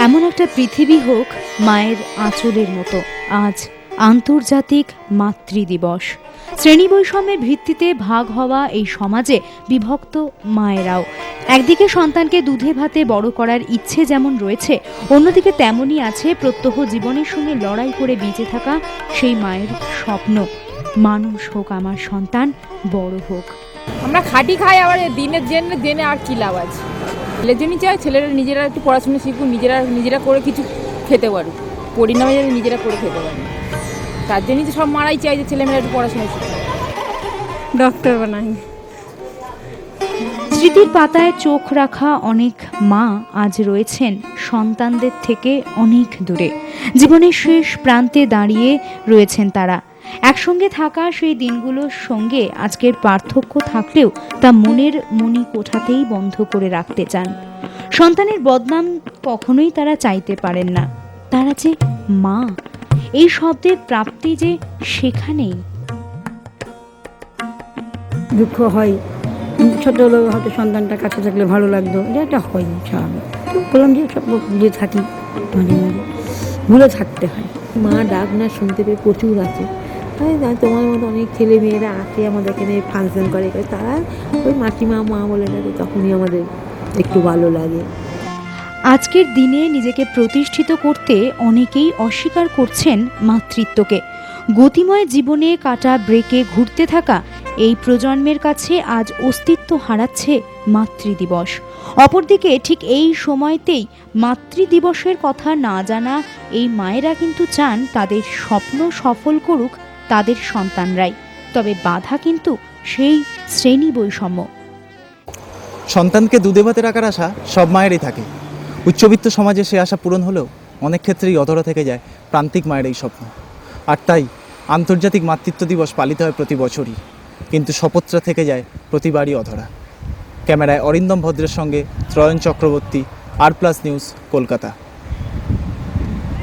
এমন একটা পৃথিবী হোক মায়ের আঁচলের মতো। আজ আন্তর্জাতিক মাতৃদিবস। শ্রেণী বৈষম্যের ভিত্তিতে ভাগ হওয়া এই সমাজে বিভক্ত মায়েরাও একদিকে সন্তানকে দুধে ভাতে বড় করার ইচ্ছে যেমন রয়েছে, অন্যদিকে তেমনই আছে প্রত্যহ জীবনের সঙ্গে লড়াই করে বেঁচে থাকা সেই মায়ের স্বপ্ন, মানুষ হোক আমার সন্তান, বড় হোক। আমরা খাটি খাই, আবার দিনের জেনে জেনে আর কি লাভ আছে। ছেলের জন্যই চাই ছেলেরা নিজেরা একটু পড়াশোনা শিখুক, নিজেরা করে কিছু খেতে পারুক, পরিণামে যেন নিজেরা করে খেতে পারে। তার জন্যই তো সব মারাই চাই যে ছেলেমেয়েরা একটু পড়াশোনা শিখুক, ডক্টর বানাই। স্মৃতির পাতায় চোখ রাখা অনেক মা আজ রয়েছেন সন্তানদের থেকে অনেক দূরে। জীবনের শেষ প্রান্তে দাঁড়িয়ে রয়েছেন তারা। একসঙ্গে থাকা সেই দিনগুলোর সঙ্গে আজকের পার্থক্য থাকলেও তা মনের মণিকোঠাতেই বন্ধ করে রাখতে চান। সন্তানের বদনাম কখনোই তারা চাইতে পারেন না। তারা যে মা, এই শব্দের প্রাপ্তি যে সেখানেই। দুঃখ হয়, ছোট হলেও হয়তো সন্তানটা কাছে থাকলে ভালো লাগতো, এটা হয় স্বাভাবিক। বললাম যে সব ভুলে থাকি, মাঝে মাঝে ভুলে থাকতে হয়। মা ডাক না শুনতে পেয়ে প্রচুর আছে। তাই তোমার মতো অনেক ছেলে মেয়েরা আসে আমাদের এখানে ফাংশন করে, তারা ওই মাসিমা মা বলে ডাকে, তখনই আমাদের একটু ভালো লাগে। আজকের দিনে নিজেকে প্রতিষ্ঠিত করতে অনেকেই অস্বীকার করছেন মাতৃত্বকে। গতিময় জীবনে কাটা ব্রেকে ঘুরতে থাকা এই প্রজন্মের কাছে আজ অস্তিত্ব হারাচ্ছে মাতৃদিবস। অপরদিকে ঠিক এই সময়তেই মাতৃদিবসের কথা না জানা এই মায়েরা কিন্তু চান তাদের স্বপ্ন সফল করুক তাদের সন্তানরাই। তবে বাধা কিন্তু সেই শ্রেণী বৈষম্য। সন্তানকে দুধে ভাতে রাখার আশা সব মায়েরই থাকে। উচ্চবিত্ত সমাজে সে আশা পূরণ হলেও অনেক ক্ষেত্রেই অধরা থেকে যায় প্রান্তিক মায়ের এই স্বপ্ন। আর তাই আন্তর্জাতিক মাতৃত্ব দিবস পালিত হয় প্রতি বছরই, কিন্তু শপথটা থেকে যায় প্রতিবারই অধরা। ক্যামেরায় অরিন্দম ভদ্রের সঙ্গে ত্রয়ন চক্রবর্তী, আর প্লাস নিউজ, কলকাতা।